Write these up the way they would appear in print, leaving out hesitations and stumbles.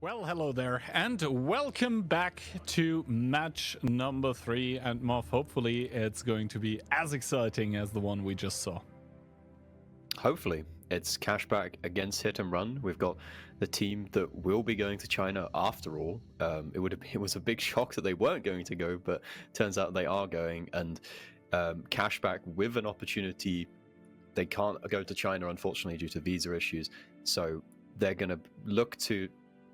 Well, hello there, and welcome back to match number 3, and Moff, hopefully it's going to be as exciting as the one we just saw. Hopefully. It's Cashback against Hit and Run. We've got the team that will be going to China after all. It was a big shock that they weren't going to go, but turns out they are going, and Cashback with an opportunity. They can't go to China, unfortunately, due to visa issues, so they're going to look to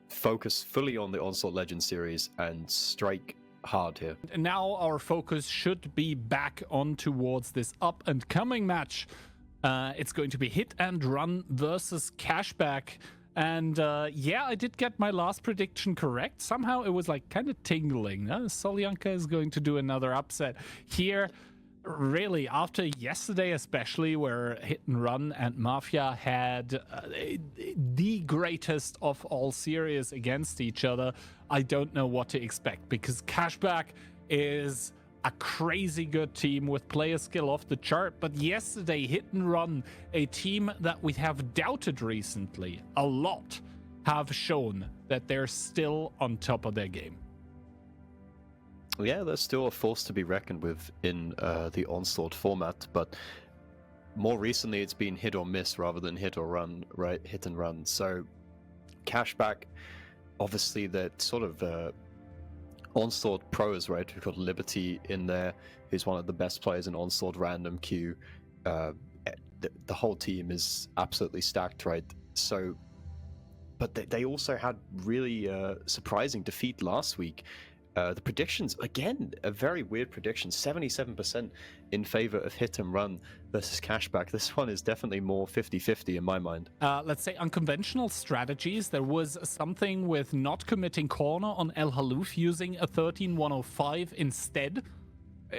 focus fully on the Onslaught Legends series and strike hard here. And now our focus should be back on towards this up-and-coming match. It's going to be Hit and Run versus Cashback. And yeah, I did get my last prediction correct. Somehow it was like kind of tingling. Solyanka is going to do another upset here. Really, after yesterday especially, where Hit and Run and Mafia had the greatest of all series against each other, I don't know what to expect, because Cashback is a crazy good team with player skill off the chart. But yesterday, Hit and Run, a team that we have doubted recently a lot, have shown that they're still on top of their game. Yeah, they're still a force to be reckoned with in the Onslaught format, but more recently it's been hit or miss rather than hit or run, right? Hit and run. So Cashback, obviously they're sort of Onslaught pros, right? We've got Liberty in there, who's one of the best players in Onslaught random queue. The whole team is absolutely stacked, right? So, but they also had really surprising defeat last week. The predictions, again, a very weird prediction, 77% in favor of Hit and Run versus Cashback. This one is definitely more 50-50 in my mind. Let's say unconventional strategies. There was something with not committing corner on El Halouf, using a 13-105 instead.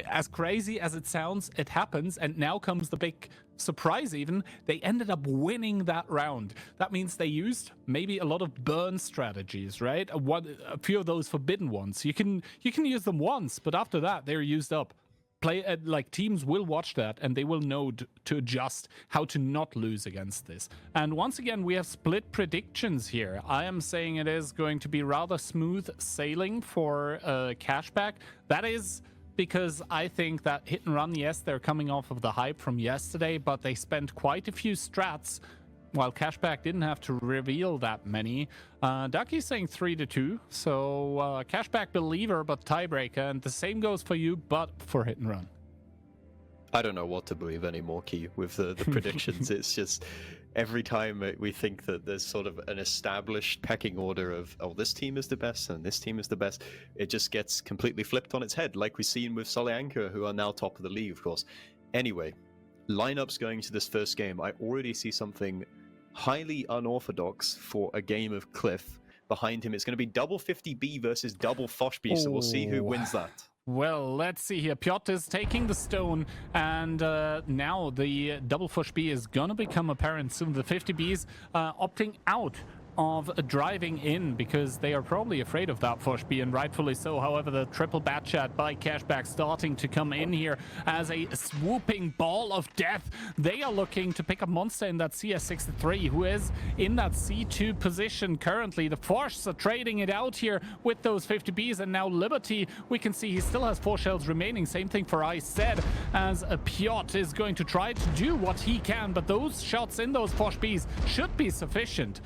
As crazy as it sounds, it happens, and now comes the big surprise even. They ended up winning that round. That means they used maybe a lot of burn strategies, right? A few of those forbidden ones. You can use them once, but after that, they're used up. Teams will watch that, and they will know to adjust how to not lose against this. And once again, we have split predictions here. I am saying it is going to be rather smooth sailing for Cashback. That is because I think that Hit and Run, yes, they're coming off of the hype from yesterday, but they spent quite a few strats, while Cashback didn't have to reveal that many. Ducky's saying 3-2, so Cashback believer, but tiebreaker, and the same goes for you, but for Hit and Run. I don't know what to believe anymore, Key, with the predictions. It's just every time we think that there's sort of an established pecking order of, oh, this team is the best and this team is the best, it just gets completely flipped on its head, like we've seen with Solyanka, who are now top of the league, of course. Anyway, lineups going to this first game. I already see something highly unorthodox for a game of Cliff. Behind him, it's going to be double 50B versus double Foshby, so we'll see who wins that. Well, let's see here. Piotr is taking the stone, and now the double Foshby is going to become apparent soon. The 50Bs opting out of driving in because they are probably afraid of that Foshby, and rightfully so. However, the triple bat chat by Cashback starting to come in here as a swooping ball of death. They are looking to pick up Monster in that CS63, who is in that C2 position currently. The Force are trading it out here with those 50Bs, and now Liberty, we can see he still has 4 shells remaining. Same thing for I said, as Piotr is going to try to do what he can, but those shots in those Foshbs should be sufficient.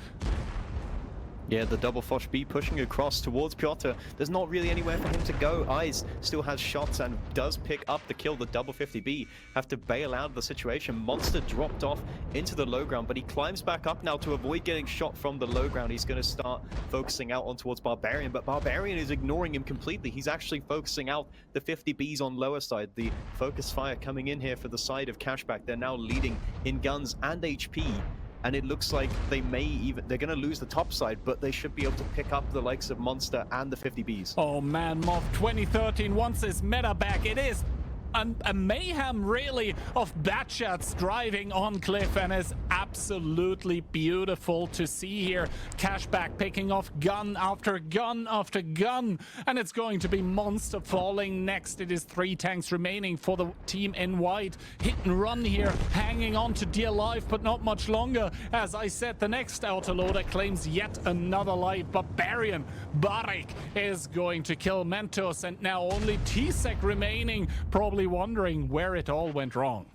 Yeah, the double Foshby pushing across towards Piotr. There's not really anywhere for him to go. Eyes still has shots and does pick up the kill. The double 50B have to bail out of the situation. Monster dropped off into the low ground, but he climbs back up now to avoid getting shot from the low ground. He's going to start focusing out on towards Barbarian, but Barbarian is ignoring him completely. He's actually focusing out the 50Bs on lower side. The focus fire coming in here for the side of Cashback. They're now leading in guns and HP. And it looks like they're going to lose the top side, but they should be able to pick up the likes of Monster and the 50Bs. Oh man, Moth 2013 wants his meta back. It is a mayhem, really, of Batchats driving on Cliff, and it's absolutely beautiful to see here. Cashbback picking off gun after gun after gun, and it's going to be Monster falling next. It is 3 tanks remaining for the team in white. Hit and run here, hanging on to dear life, but not much longer. As I said, the next autoloader claims yet another life. Barbarian Barik is going to kill Mentos, and now only T-Sec remaining, probably wondering where it all went wrong.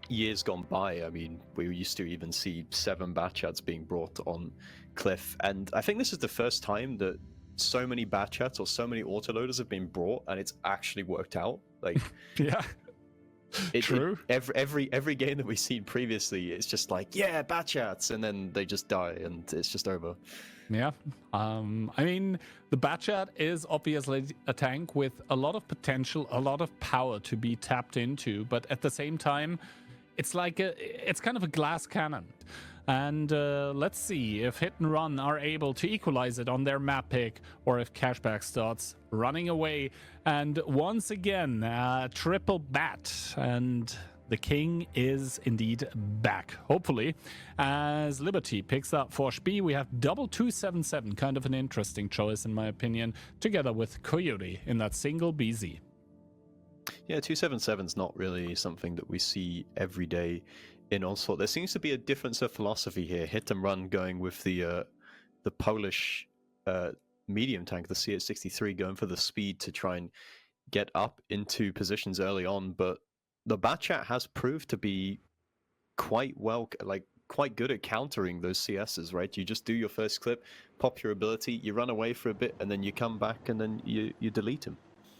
Years gone by, I mean, we used to even see 7 Batchats being brought on Cliff, and I think this is the first time that so many Batchats or so many autoloaders have been brought, and it's actually worked out. Like, yeah. True. Every game that we've seen previously, it's just like, yeah, Batchats, and then they just die, and it's just over. Yeah. I mean, the Batchat is obviously a tank with a lot of potential, a lot of power to be tapped into, but at the same time, it's like it's kind of a glass cannon. And let's see if Hit and Run are able to equalize it on their map pick, or if Cashbback starts running away. And once again, triple bat, and the king is indeed back, hopefully. As Liberty picks up for Spee, we have double 277, kind of an interesting choice in my opinion, together with Coyote in that single BZ. Yeah, 277's not really something that we see every day in Onslaught. There seems to be a difference of philosophy here. Hit and Run going with the Polish medium tank, the CH-63, going for the speed to try and get up into positions early on, but the Batchat has proved to be quite good at countering those CSs, right? You just do your first clip, pop your ability, you run away for a bit, and then you come back and then you delete him.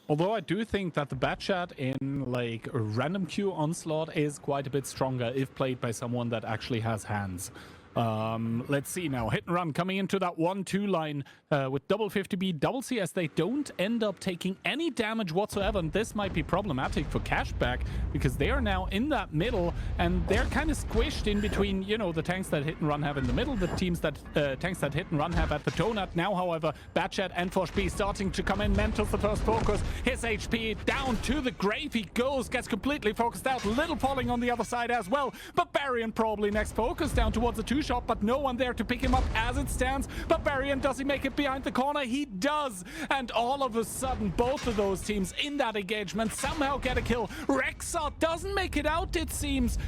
Although I do think that the Batchat in like random queue Onslaught is quite a bit stronger if played by someone that actually has hands. Let's see now. Hit and Run coming into that 1-2 line with double 50B, double CS. They don't end up taking any damage whatsoever, and this might be problematic for Cashbback because they are now in that middle, and they're kind of squished in between, you know, the tanks that Hit and Run have in the middle, the tanks that Hit and Run have at the donut. Now, however, Batchat and Forshb starting to come in. Mentos the first focus. His HP down to the grave. He goes, gets completely focused out. Little falling on the other side as well. Barbarian probably next focus down towards the 2-shot, but no one there to pick him up as it stands. Barbarian, does he make it behind the corner? He does, and all of a sudden both of those teams in that engagement somehow get a kill. Rexar doesn't make it out, it seems.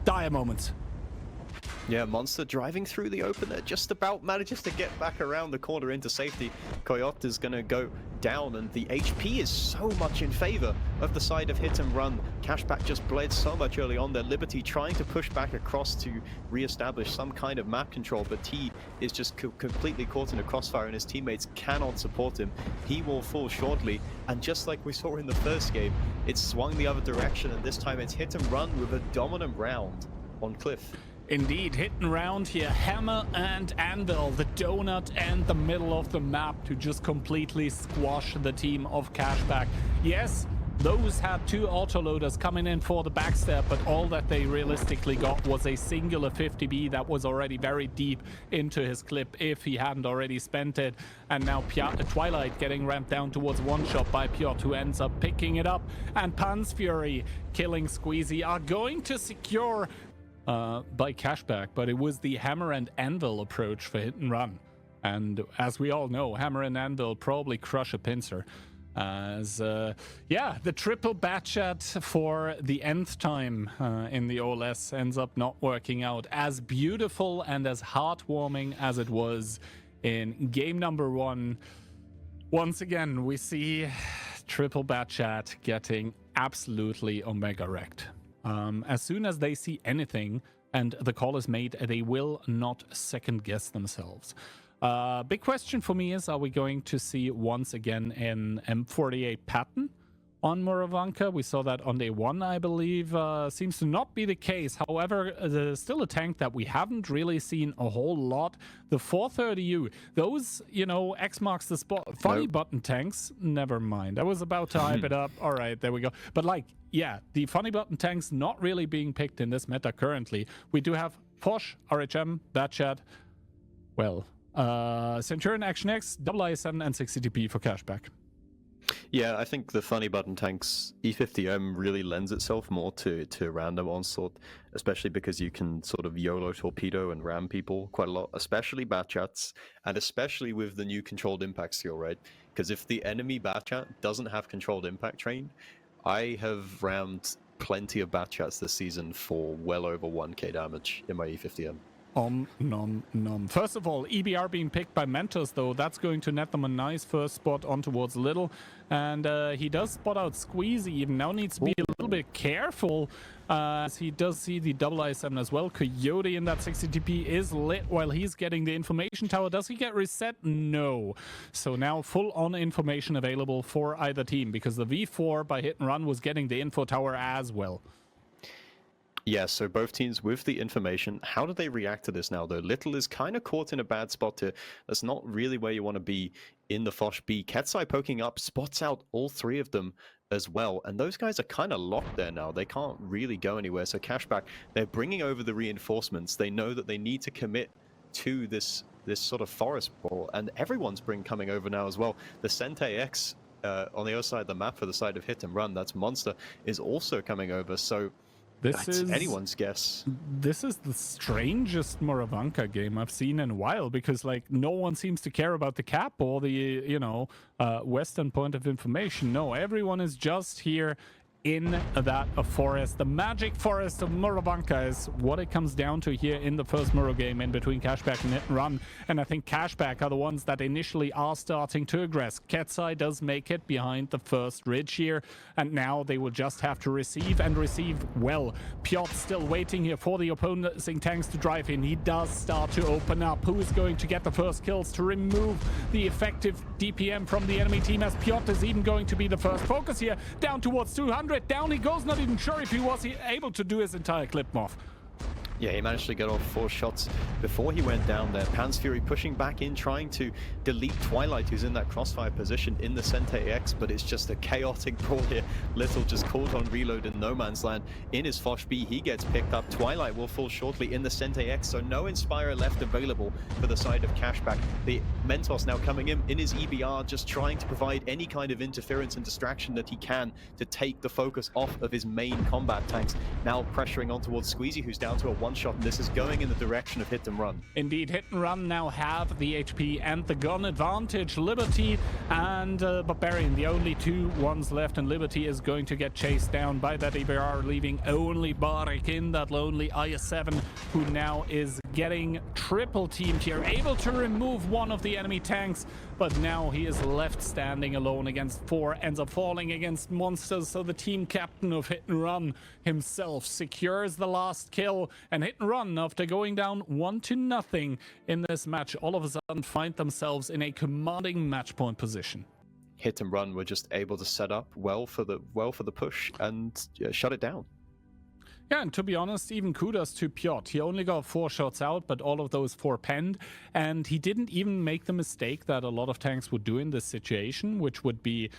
Dire moments. Yeah, Monster driving through the open there, just about manages to get back around the corner into safety. Coyote is going to go down, and the HP is so much in favor of the side of Hit and Run. Cashbback just bled so much early on there. Liberty trying to push back across to re-establish some kind of map control, but T is just completely caught in a crossfire, and his teammates cannot support him. He will fall shortly, and just like we saw in the first game, it's swung the other direction, and this time it's Hit and Run with a dominant round on Cliff. Indeed, Hit and Round here, hammer and anvil, the donut and the middle of the map to just completely squash the team of Cashbback. Yes, those had 2 autoloaders coming in for the backstep, but all that they realistically got was a singular 50B that was already very deep into his clip if he hadn't already spent it. And now Twilight getting ramped down towards one-shot by Piotr, who ends up picking it up. And Pan's Fury killing Squeezy are going to secure by Cashbback, but it was the hammer and anvil approach for Hit and Run. And as we all know, hammer and anvil probably crush a pincer. As, yeah, the triple Batchat for the nth time in the OLS ends up not working out. As beautiful and as heartwarming as it was in game number 1, once again, we see triple Batchat getting absolutely omega wrecked. As soon as they see anything and the call is made, they will not second guess themselves. Big question for me is, are we going to see once again an M48 pattern on Murovanka? We saw that on day 1, I believe. Seems to not be the case. However, there's still a tank that we haven't really seen a whole lot. The 430U, those, you know, X marks the spot, funny button tanks, never mind. I was about to hype it up. All right, there we go. But like, yeah, the funny button tanks not really being picked in this meta currently. We do have Fosh, RHM, Batchat, well, Centurion, Action X, double ISN, and 60TP for Cashbback. Yeah, I think the funny button tanks E50M really lends itself more to random Onslaught, especially because you can sort of YOLO torpedo and ram people quite a lot, especially Batchats, and especially with the new controlled impact skill, right? Because if the enemy Batchat doesn't have controlled impact trained, I have rammed plenty of Batchats this season for well over 1k damage in my E50M. Nom. First of all, EBR being picked by Mentos, though, that's going to net them a nice first spot on towards Little. And he does spot out Squeezy, even now needs to be a little bit careful, as he does see the double I7 as well. Coyote in that 60 TP is lit while he's getting the information tower. Does he get reset? No. So now full-on information available for either team, because the V4 by hit and run was getting the info tower as well. Yeah, so both teams with the information. How do they react to this now, though? Little is kind of caught in a bad spot here. That's not really where you want to be in the Foch B. Ketsai poking up, spots out all three of them as well. And those guys are kind of locked there now. They can't really go anywhere. So Cashback, they're bringing over the reinforcements. They know that they need to commit to this sort of forest ball. And everyone's coming over now as well. The Sente X on the other side of the map for the side of hit and run, that's Monster, is also coming over. So this is anyone's guess. This is the strangest Murovanka game I've seen in a while, because like no one seems to care about the cap or the western point of information. No, everyone is just here in that forest. The magic forest of Murovanka is what it comes down to here in the first Muro game in between Cashback and Hit and Run. And I think Cashback are the ones that initially are starting to aggress. Ketsai does make it behind the first ridge here, and now they will just have to receive and receive well. Piotr still waiting here for the opposing tanks to drive in. He does start to open up. Who is going to get the first kills to remove the effective DPM from the enemy team, as Piotr is even going to be the first focus here, down towards 200. Down he goes, not even sure if he was able to do his entire clip off. Yeah, he managed to get off 4 shots before he went down there. Pan's Fury pushing back in, trying to delete Twilight, who's in that crossfire position in the Sente X, but it's just a chaotic brawl here. Little just caught on reload in no man's land. In his Foch B, he gets picked up. Twilight will fall shortly in the Sente X, so no Inspire left available for the side of Cashback. The Mentos now coming in his EBR, just trying to provide any kind of interference and distraction that he can to take the focus off of his main combat tanks. Now pressuring on towards Squeezy, who's down to a one-shot, and this is going in the direction of Hit and Run. Indeed, Hit and Run now have the HP and the gun advantage. Liberty and Barbarian, the only two ones left, and Liberty is going to get chased down by that EBR, leaving only Barik in that lonely IS-7, who now is getting triple teamed here, able to remove one of the enemy tanks, but now he is left standing alone against 4, ends up falling against Monsters, so the team captain of Hit and Run himself secures the last kill, and Hit and Run, after going down 1-0 in this match, all of a sudden find themselves in a commanding match point position. Hit and Run were just able to set up well for the push and shut it down. Yeah, and to be honest, even kudos to Piotr. He only got 4 shots out, but all of those 4 penned, and he didn't even make the mistake that a lot of tanks would do in this situation, which would be,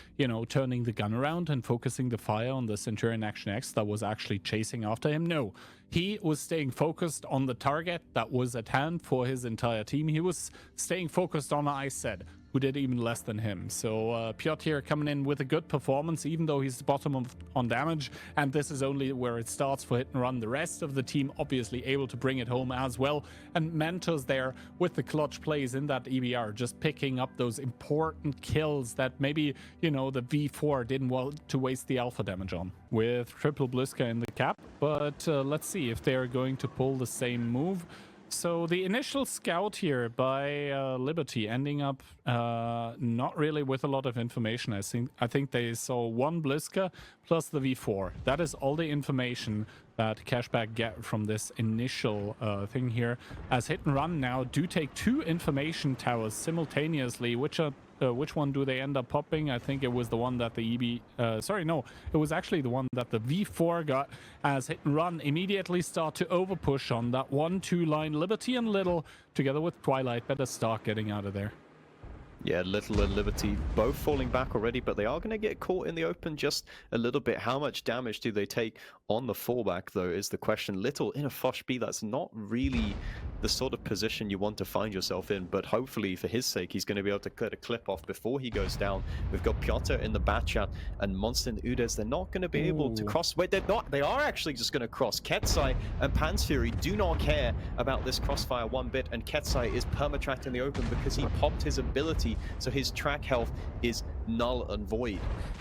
turning the gun around and focusing the fire on the Centurion Action X that was actually chasing after him. No, he was staying focused on the target that was at hand for his entire team. He was staying focused on ISED, who did even less than him. So Piotr here coming in with a good performance, even though he's the bottom on damage, and this is only where it starts for Hit and Run. The rest of the team obviously able to bring it home as well, and Mentos there with the clutch plays in that EBR, just picking up those important kills that maybe, the V4 didn't want to waste the alpha damage on, with triple Bliska in the cap. But let's see if they're going to pull the same move. So the initial scout here by Liberty ending up not really with a lot of information. I think they saw 1 Bliska plus the V4. That is all the information that Cashback get from this initial thing here. As Hit and Run now do take 2 information towers simultaneously, which one do they end up popping? I think it was the one that the it was actually the one that the V4 got, as Hit and Run immediately start to overpush on that 1-2 line. Liberty and Little, together with Twilight, better start getting out of there. Yeah, Little and Liberty both falling back already, but they are going to get caught in the open just a little bit. How much damage do they take on the fallback, though, is the question. Little in a Foch B, that's not really the sort of position you want to find yourself in, but hopefully for his sake, he's going to be able to cut a clip off before he goes down. We've got Piotr in the bat chat and Monster and Udes. They're not going to be able to cross. Wait, they're not. They are actually just going to cross. Ketsai and Pansfury do not care about this crossfire one bit, and Ketsai is permatracked in the open because he popped his ability, so his track health is null and void.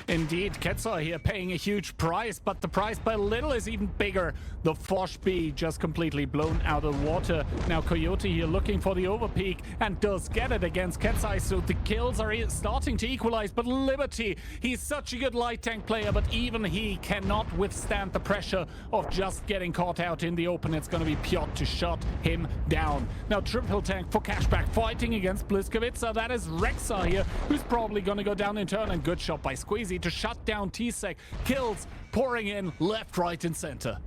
Indeed, Ketsai here paying a huge price, but the price by little is even bigger. The Fosh B just completely blown out of water. Now Coyote here looking for the overpeak and does get it against Ketsai, so the kills are starting to equalize, but Liberty, he's such a good light tank player, but even he cannot withstand the pressure of just getting caught out in the open. It's going to be Piotr to shut him down. Now triple tank for Cashback fighting against Bliskovica. That is Rexar here, who's probably going to go down in turn, and good shot by Squeezy to shut down T-Sec. Kills pouring in left, right, and center.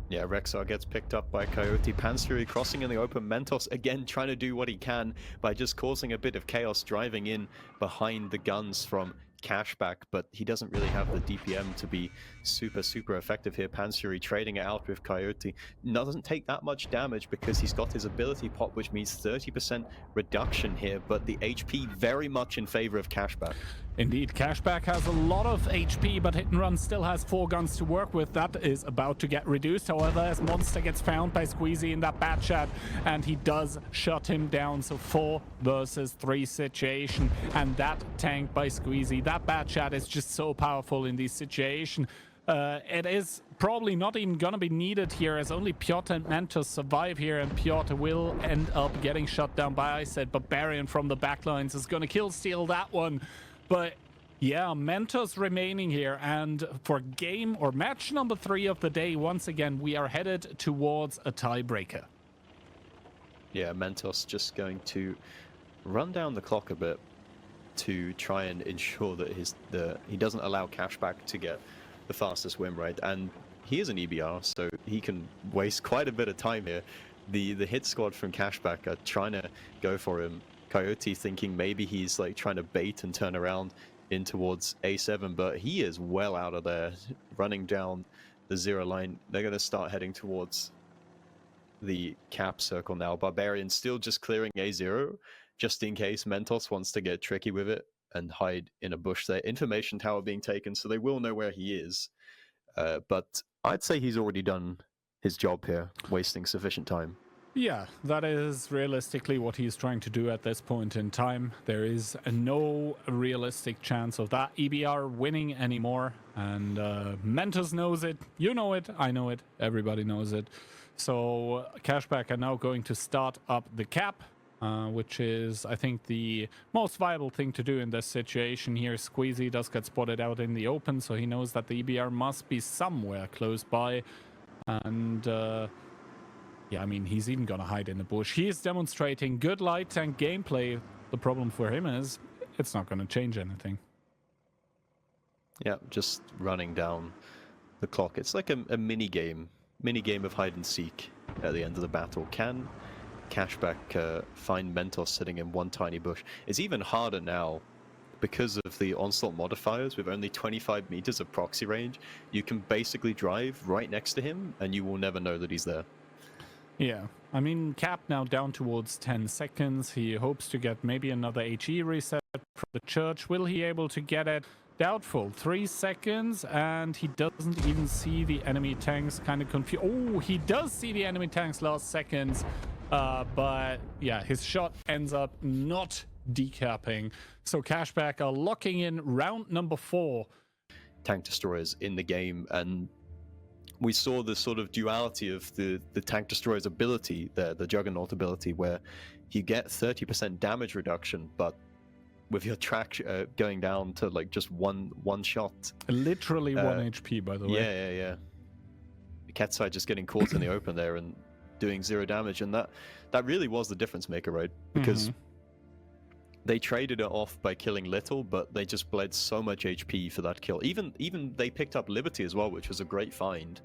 Yeah, Rexar gets picked up by Coyote. Pansfury crossing in the open. Mentos again trying to do what he can by just causing a bit of chaos, driving in behind the guns from Cashback, but he doesn't really have the DPM to be super effective here. Pansfury trading it out with Coyote. Doesn't take that much damage because he's got his ability pop, which means 30% reduction here, but the HP very much in favor of Cashback. Indeed, Cashback has a lot of HP, but Hit and Run still has 4 guns to work with. That is about to get reduced, however, as Monster gets found by Squeezy in that bat chat, and he does shut him down. So 4 versus 3 situation, and that tank by Squeezy, that bat chat is just so powerful in this situation. It is probably not even gonna be needed here, as only Piotr and Mentos survive here, and Piotr will end up getting shut down by, I said, Barbarian from the backlines is gonna kill steal that one. But yeah, Mentos remaining here, and for game or match number 3 of the day, once again, we are headed towards a tiebreaker. Yeah, Mentos just going to run down the clock a bit to try and ensure that he doesn't allow Cashback to get the fastest win, right? And he is an EBR, so he can waste quite a bit of time here. The hit squad from Cashback are trying to go for him. Coyote thinking maybe he's like trying to bait and turn around in towards A7, but he is well out of there, running down the 0 line. They're going to start heading towards the cap circle now. Barbarian still just clearing A0, just in case Mentos wants to get tricky with it and hide in a bush there. Information tower being taken, so they will know where he is. But I'd say he's already done his job here, wasting sufficient time. Yeah, that is realistically what he's trying to do at this point in time. There is no realistic chance of that EBR winning anymore, and Mentos knows it, you know it, I know it, everybody knows it. So Cashback are now going to start up the cap, which is, I think, the most viable thing to do in this situation here. Squeezy does get spotted out in the open, so he knows that the EBR must be somewhere close by, and yeah, I mean, he's even gonna hide in the bush. He is demonstrating good light tank gameplay. The problem for him is it's not gonna change anything. Yeah, just running down the clock. It's like a mini game of hide and seek at the end of the battle. Can Cashback find Mentos sitting in one tiny bush? It's even harder now because of the Onslaught modifiers. With only 25 meters of proxy range, you can basically drive right next to him and you will never know that he's there. Yeah, I mean, Cap now down towards 10 seconds. He hopes to get maybe another HE reset from the church. Will he able to get it? Doubtful. 3 seconds, and he doesn't even see the enemy tanks. Kind of confused. Oh, he does see the enemy tanks last seconds, but yeah, his shot ends up not decapping. So Cashback are locking in round number 4. Tank destroyers in the game, and we saw the sort of duality of the tank destroyer's ability, the Juggernaut ability, where you get 30% damage reduction, but with your track going down to like just one shot. Literally 1 HP, by the way. Yeah. Ketsai just getting caught in the open there and doing 0 damage, and that really was the difference maker, right? Because they traded it off by killing little, but they just bled so much HP for that kill. Even they picked up Liberty as well, which was a great find,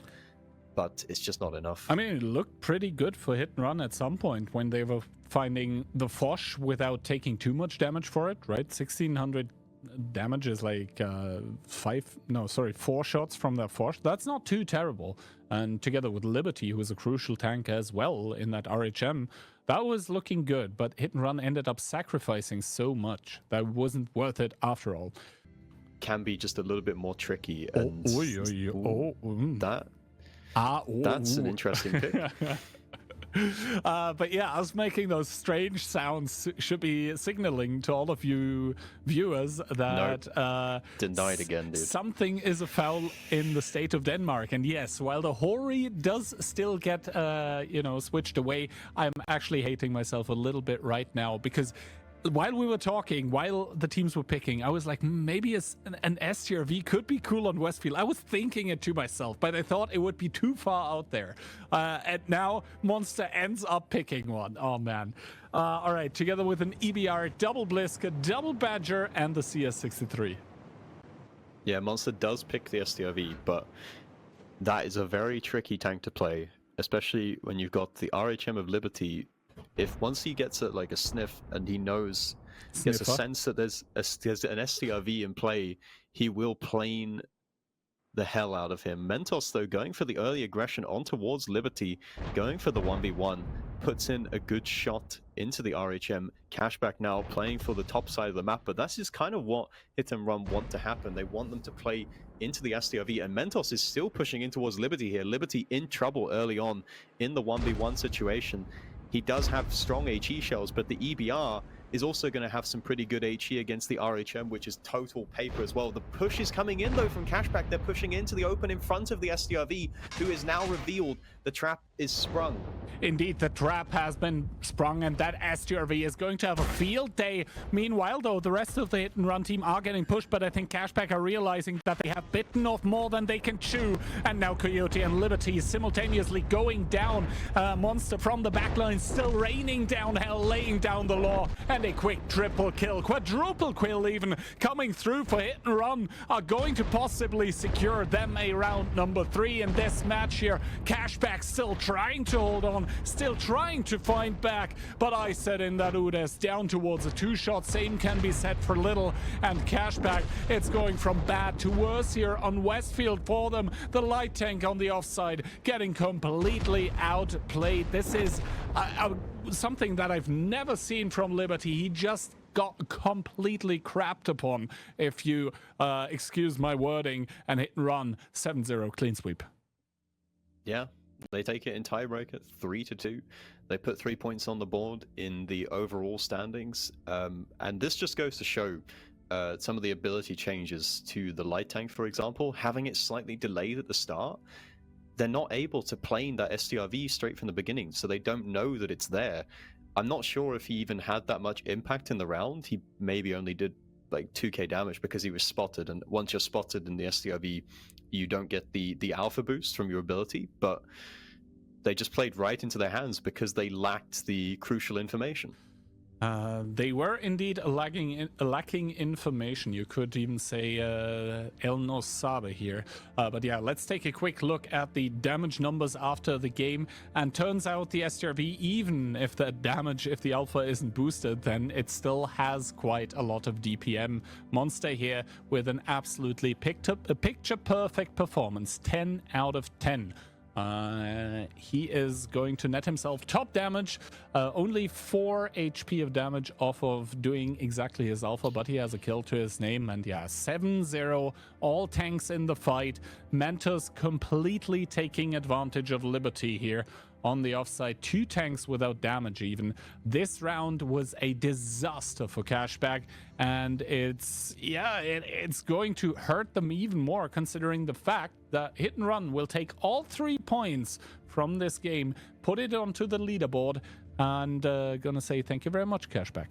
but it's just not enough. I mean, it looked pretty good for Hit and Run at some point when they were finding the Fosh without taking too much damage for it, right? 1600 damage is like 4 shots from their force. That's not too terrible. And together with Liberty, who is a crucial tank as well in that RHM, that was looking good. But Hit and Run ended up sacrificing so much that wasn't worth it after all. Can be just a little bit more tricky. And that's an interesting pick. But yeah, us making those strange sounds should be signaling to all of you viewers that denied again, dude. Something is afoul in the state of Denmark. And yes, while the Hori does still get switched away, I'm actually hating myself a little bit right now, because while we were talking, while the teams were picking, I was like, maybe an STRV could be cool on Westfield. I was thinking it to myself, but I thought it would be too far out there. And now Monster ends up picking one. Oh, man. All right, together with an EBR, double Blisk, a double Badger, and the CS63. Yeah, Monster does pick the STRV, but that is a very tricky tank to play, especially when you've got the RHM of Liberty. If once he gets a sniff and he knows, gets a sense that there's an STRV in play, he will plane the hell out of him. Mentos, though, going for the early aggression on towards Liberty, going for the 1v1, puts in a good shot into the RHM. Cashback now playing for the top side of the map, but that's just kind of what Hit and Run want to happen. They want them to play into the STRV, and Mentos is still pushing in towards Liberty here. Liberty in trouble early on in the 1v1 situation. He does have strong HE shells, but the EBR is also going to have some pretty good HE against the RHM, which is total paper as well. The push is coming in, though, from Cashback. They're pushing into the open in front of the STRV, who is now revealed. The trap is sprung. Indeed, the trap has been sprung, and that STRV is going to have a field day. Meanwhile, though, the rest of the Hit and Run team are getting pushed, but I think Cashback are realizing that they have bitten off more than they can chew. And now Coyote and Liberty simultaneously going down. Monster from the backline still raining down hell, laying down the law. And a quick triple kill, quadruple kill even, coming through for Hit and Run, are going to possibly secure them a round number 3 in this match here. Cashback still trying to hold on, still trying to find back, but I said in that Udes down towards a 2-shot. Same can be said for Little and Cashback. It's going from bad to worse here on Westfield for them. The light tank on the offside getting completely outplayed. This is something that I've never seen from Liberty. He just got completely crapped upon, if you excuse my wording, and Hit and Run 7-0 clean sweep. Yeah, they take it in tiebreaker 3-2. They put 3 points on the board in the overall standings, and this just goes to show some of the ability changes to the light tank, for example, having it slightly delayed at the start. They're not able to plane that STRV straight from the beginning, so they don't know that it's there. I'm not sure if he even had that much impact in the round. He maybe only did like 2k damage because he was spotted, and once you're spotted in the STRV, you don't get the alpha boost from your ability, but they just played right into their hands because they lacked the crucial information. They were indeed lacking information. You could even say El No Sabe here. But yeah, let's take a quick look at the damage numbers after the game. And turns out the STRV, even if the damage, if the alpha isn't boosted, then it still has quite a lot of DPM. Monster here with an absolutely picture-perfect performance, 10 out of 10. He is going to net himself top damage, only 4 HP of damage off of doing exactly his alpha, but he has a kill to his name. And yeah, 7-0, all tanks in the fight. Mentos completely taking advantage of Liberty here on the offside. 2 tanks without damage even. This round was a disaster for Cashback, and it's going to hurt them even more, considering the fact that Hit and Run will take all 3 points from this game, put it onto the leaderboard, and gonna say thank you very much, Cashback.